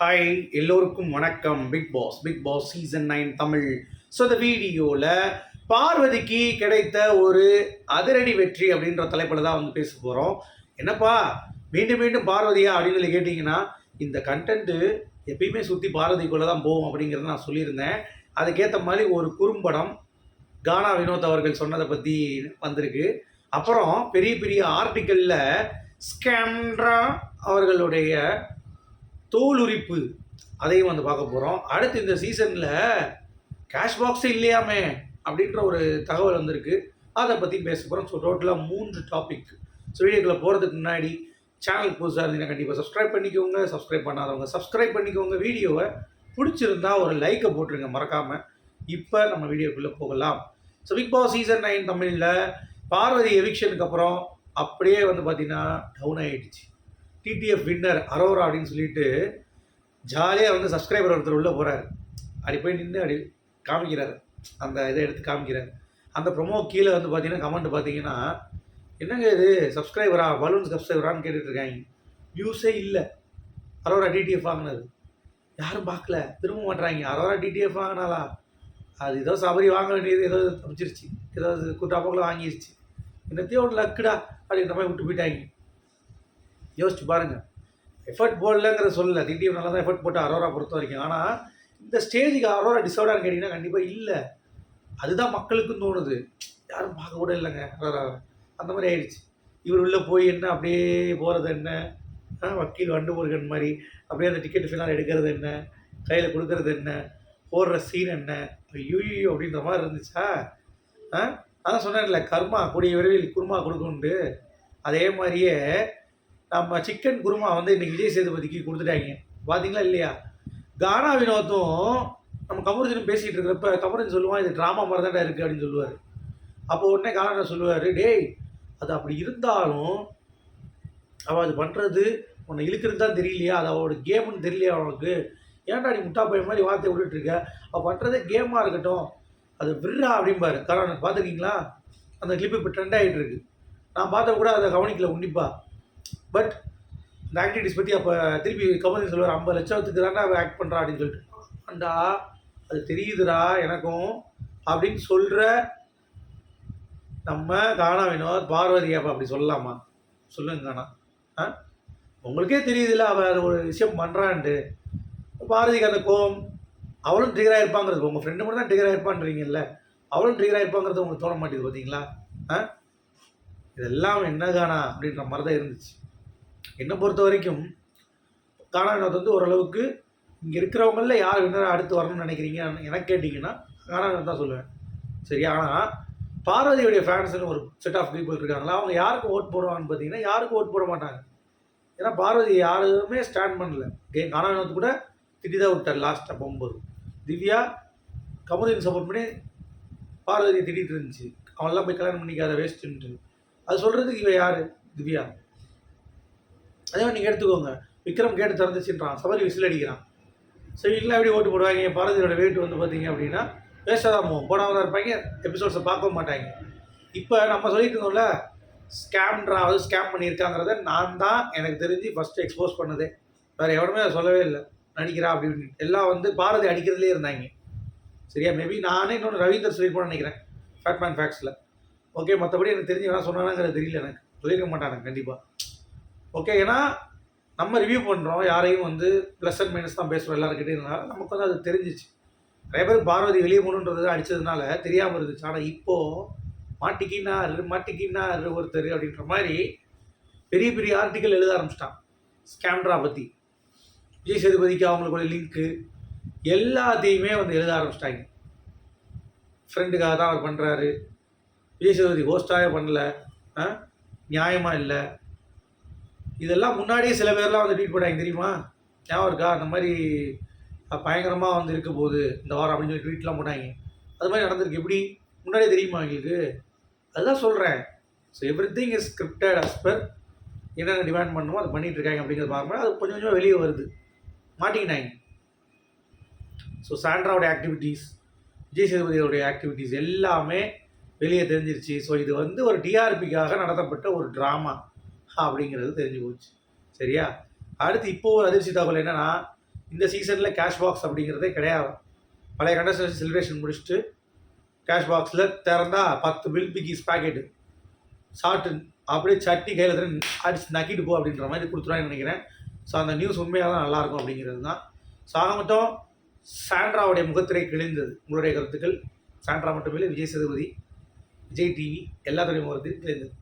Hi, எல்லோருக்கும் வணக்கம். Bigg Boss season 9 Tamil. So இந்த வீடியோவில் பார்வதிக்கு கிடைத்த ஒரு அதிரடி வெற்றி அப்படின்ற தலைப்பில் தான் வந்து பேச போகிறோம். என்னப்பா மீண்டும் மீண்டும் பார்வதியா அப்படின்னு சொல்லி கேட்டிங்கன்னா, இந்த கண்டென்ட்டு எப்பயுமே சுற்றி பார்வதிக்குள்ளே தான் போகும் அப்படிங்கிறத நான் சொல்லியிருந்தேன். அதுக்கேற்ற மாதிரி ஒரு குறும்படம் கானா வினோத் அவர்கள் சொன்னதை பற்றி வந்திருக்கு. அப்புறம் பெரிய பெரிய ஆர்டிக்கலில் ஸ்கேம்ரா அவர்களுடைய தோல் உரிப்பு அதையும் வந்து பார்க்க போகிறோம். அடுத்து இந்த சீசனில் கேஷ் பாக்ஸே இல்லையாமே அப்படின்ற ஒரு தகவல் வந்திருக்கு. அதை பற்றி பேச போகிறோம். ஸோ டோட்டலாக 3 டாபிக். ஸோ வீடியோக்குள்ளே போகிறதுக்கு முன்னாடி சேனல் புதுசாக இருந்தீங்கன்னா கண்டிப்பாக சப்ஸ்கிரைப் பண்ணிக்கோங்க. சப்ஸ்கிரைப் பண்ணாதவங்க சப்ஸ்கிரைப் பண்ணிக்கோங்க. வீடியோவை பிடிச்சிருந்தா ஒரு லைக்கை போட்டுருங்க மறக்காமல். இப்போ நம்ம வீடியோக்குள்ளே போகலாம். ஸோ பிக் பாஸ் சீசன் 9 தமிழில் பார்வதி எவிக்ஷனுக்கு அப்புறம் அப்படியே வந்து பார்த்திங்கன்னா டவுன் ஆகிடுச்சு. டிடிஎஃப் வின்னர் அரோரா அப்படின்னு சொல்லிட்டு ஜாலியாக வந்து சப்ஸ்கிரைபர் ஒருத்தர் உள்ளே போகிறாரு. அப்படி போய் நின்று அப்படி காமிக்கிறாரு, அந்த இதை எடுத்து காமிக்கிறார். அந்த ப்ரொமோ கீழே வந்து பார்த்தீங்கன்னா கமெண்ட் பார்த்தீங்கன்னா, என்னங்க இது சப்ஸ்கிரைபரா பலூன் சப்ஸ்கிரைபரான்னு கேட்டுட்ருக்காங்க. வியூஸே இல்லை. அரோரா டிடிஎஃப் வாங்கினது யாரும் பார்க்கல, திரும்ப மாட்டுறாங்க. அரோரா டிடிஎஃப் வாங்கினாலா? அது ஏதோ சபரி வாங்க வேண்டியது ஏதோ தப்பிச்சிருச்சு, ஏதோ கூட்டாப்போக்கில் வாங்கிருச்சு, என்னத்தையும் ஒரு லக்குடா அப்படின்ற மாதிரி விட்டு போயிட்டாங்க. யோசிச்சு பாருங்கள். எஃபர்ட் போடலங்கிற சொல்லலை, டிடிஎஃப் நல்லா தான் எஃபர்ட் போட்டு அரோரா பொறுத்த வரைக்கும். ஆனால் இந்த ஸ்டேஜுக்கு அரோரா டிசர்வ்டான்னு கேட்டிங்கன்னா கண்டிப்பாக இல்லை. அதுதான் மக்களுக்கும் தோணுது. யாரும் பார்க்க கூட இல்லைங்க அரோராவை. அந்த மாதிரி ஆயிடுச்சு. இவர் உள்ளே போய் என்ன அப்படியே போகிறது என்ன, வக்கீல் வண்டு முருகன் மாதிரி அப்படியே அந்த டிக்கெட் ஃபினால் எடுக்கிறது என்ன, கையில் கொடுக்கறது என்ன, போடுற சீன் என்ன, ஐயோ அப்படின்ற மாதிரி இருந்துச்சா. அதான் சொன்னேன்ல, கர்மா கூடிய விரைவில் குருமா கொடுக்குண்டு. அதே மாதிரியே நம்ம சிக்கன் குருமா வந்து இன்றைக்கி விஜய் சேதுபதிக்கு கொடுத்துட்டாங்க. பார்த்தீங்களா இல்லையா? கானா வினோத்தும் நம்ம கமருதீனும் பேசிகிட்டு இருக்கிறப்ப கமருதீன் சொல்லுவான், இது ட்ராமா மாதிரி தான்டா இருக்குது அப்படின்னு சொல்லுவார். அப்போ உடனே கானா சொல்லுவார், டேய் அது அப்படி இருந்தாலும் அவள் அது பண்ணுறது உன்னை இழுக்கிறது தான் தெரியலையா, அது அவளோட கேம்னு தெரியலையா அவனுக்கு, ஏன்டா நீ முட்டா பையன் மாதிரி வார்த்தை விட்டுட்டுருக்க, அவள் பண்ணுறதே கேமாக இருக்கட்டும், அது விட்றா அப்படிம்பாரு. காரணம் பார்த்துருக்கீங்களா? அந்த கிளிப்பு இப்போ ட்ரெண்ட் ஆகிட்டு இருக்கு. நான் பார்த்த கூட அதை கவனிக்கல உன்னிப்பா. பட் இந்த ஆக்டிவிட்டிஸ் பற்றி அப்போ திருப்பி கமருதீன் சொல்லுவார், 50 லட்சத்துக்கு தானே அவள் ஆக்ட் பண்ணுறா அப்படின்னு சொல்லிட்டு. ஆண்டா அது தெரியுதுடா எனக்கும் அப்படின்னு சொல்கிற நம்ம கானா வினோத் பார்வதி அப்போ அப்படி சொல்லலாமா? சொல்லுங்க கானா. உங்களுக்கே தெரியுதுல்ல அவள் அது ஒரு விஷயம் பண்ணுறான்ட்டு. பார்வதிக்கு அந்த கோவம், அவளும் ட்ரிகராக இருப்பாங்கிறது, உங்கள் ஃப்ரெண்டு மட்டும் தான் ட்ரிகராக இருப்பான்றீங்கல்ல, அவளும் ட்ரிகராக இருப்பாங்கிறது உங்களுக்கு தோண மாட்டேங்குது பார்த்தீங்களா? இதெல்லாம் என்ன கானா அப்படின்ற மாதிரி தான் இருந்துச்சு. என்னை பொறுத்த வரைக்கும் கானா வினோத் வந்து ஓரளவுக்கு இங்கே இருக்கிறவங்களில் யார் வின்னராக அடுத்து வரணும்னு நினைக்கிறீங்க எனக்கு கேட்டிங்கன்னா கானா வினோத் தான் சொல்லுவேன். சரியா? ஆனால் பார்வதியுடைய ஃபேன்ஸ்னு ஒரு செட் ஆஃப் பீப்புள் இருக்காங்களா, அவங்க யாருக்கு ஓட் போடுவாங்கன்னு பார்த்தீங்கன்னா யாருக்கும் ஓட் போட மாட்டாங்க. ஏன்னா பார்வதி யாருமே ஸ்டாண்ட் பண்ணல. கானா வினோத் கூட திட்டி தான் விட்டார் லாஸ்ட்டாக போகும்போது. திவ்யா கமருதீன் சப்போர்ட் பண்ணி பார்வதியை திட்டிகிட்டு இருந்துச்சு, அவனெல்லாம் போய் கல்யாணம் பண்ணிக்காத வேஸ்ட்டுன்ட்டு. அது சொல்கிறதுக்கு இவ யார்? திவ்யா. அதே மாதிரி நீங்கள் எடுத்துக்கோங்க, விக்ரம் கேட்டு திறந்துச்சுன்றான், சபரி விசில் அடிக்கிறான். ஸோ இல்லை எப்படி ஓட்டு போடுவாங்க? பார்வதியோட வெயிட் வந்து பார்த்தீங்க அப்படின்னா வேஸ்ட்டாக தான் போகும், போடாமல் தான் இருப்பாங்க, எபிசோட்ஸை பார்க்க மாட்டாங்க. இப்போ நம்ம சொல்லிட்டு இருந்தோம்ல, ஸ்கேம்ன்றாவது ஸ்கேம் பண்ணியிருக்காங்கிறத நான் தான் எனக்கு தெரிஞ்சு ஃபஸ்ட்டு எக்ஸ்போஸ் பண்ணதே. வேறு எவனுமே அதை சொல்லவே இல்லை. நடிக்கிறா அப்படின்னு எல்லாம் வந்து பார்வதி அடிக்கிறதுலே இருந்தாங்க. சரியா? மேபி நானே இன்னொன்று ரவீந்தர் சொல்லியிருப்போன்னு நினைக்கிறேன் ஃபேட்மேன் ஃபேக்ட்ஸில். ஓகே, மற்றபடி எனக்கு தெரிஞ்சு வேணா சொன்னாங்கிறது தெரியல, எனக்கு சொல்லியிருக்க மாட்டாங்க கண்டிப்பாக. ஓகே, ஏன்னா நம்ம ரிவ்யூ பண்ணுறோம், யாரையும் வந்து ப்ளஸ் அண்ட் மைனஸ் தான் பேசுகிறோம் எல்லாருக்கிட்டே இருந்தாலும் நமக்கு வந்து அது தெரிஞ்சிச்சு. நிறைய பேர் பார்வதி வெளியே போகணுன்றது அடித்ததுனால தெரியாமல் இருந்துச்சு. ஆனால் இப்போது மாட்டிக்கினார் ஒருத்தர் அப்படின்ற மாதிரி பெரிய பெரிய ஆர்டிக்கல் எழுத ஆரம்பிச்சிட்டான் ஸ்கேம்ரா பற்றி. விஜய் சேதுபதிக்கு அவங்களுக்குள்ள லிங்க்கு எல்லாத்தையுமே வந்து எழுத ஆரம்பிச்சிட்டாங்க. ஃப்ரெண்டுக்காக தான் அவர் பண்ணுறாரு, விஜய் சேதுபதி ஹோஸ்டாகவே பண்ணல, நியாயமாக இல்லை. இதெல்லாம் முன்னாடியே சில பேர்லாம் வந்து ட்வீட் பண்ணாங்க தெரியுமா? ஞாபகம் இருக்கா? அந்த மாதிரி பயங்கரமாக வந்து இருக்க போகுது இந்த வாரம் அப்படின்னு சொல்லி ட்வீட்லாம் போட்டாங்க. அது மாதிரி நடந்திருக்கு. எப்படி முன்னாடியே தெரியுமா எங்களுக்கு? அதுதான் சொல்கிறேன். So everything is scripted as per என்னென்ன டிமாண்ட் பண்ணுமோ அதை பண்ணிகிட்டு இருக்காங்க அப்படிங்கிறது பார்க்கும்போது அது கொஞ்சம் கொஞ்சமாக வெளியே வருது. மாட்டிக்கினாங்க. ஸோ சாண்ட்ராவோடைய ஆக்டிவிட்டீஸ், விஜய் சேதுபதியோடைய ஆக்டிவிட்டீஸ் எல்லாமே வெளியே தெரிஞ்சிருச்சு. ஸோ இது வந்து ஒரு டிஆர்பிக்காக நடத்தப்பட்ட ஒரு ட்ராமா அப்படிங்கிறது தெரிஞ்சு போச்சு. சரியா? அடுத்து இப்போது அதிர்ச்சி தகவல் என்னென்னா, இந்த சீசனில் கேஷ் பாக்ஸ் அப்படிங்கிறதே கிடையாது. பழைய கண்டஸ்டன்ஸ் செலிப்ரேஷன் முடிச்சுட்டு கேஷ் பாக்ஸில் திறந்தா 10 பில் பிகிஸ் பேக்கெட்டு சாப்பிட்டு அப்படியே சட்டி கையில் அடிச்சு நக்கிட்டு போ அப்படின்ற மாதிரி கொடுத்துருவாங்கன்னு நினைக்கிறேன். ஸோ அந்த நியூஸ் உண்மையாக தான் நல்லாயிருக்கும் அப்படிங்கிறது தான். ஸோ ஆக மட்டும் சாண்ட்ராவுடைய முகத்திரை கிழிந்தது. உங்களுடைய கருத்துக்கள்? சாண்ட்ரா மட்டுமில்லை, விஜய் சேதுபதி, விஜய் டிவி எல்லாத்துடைய முகத்திரை கிழிந்தது.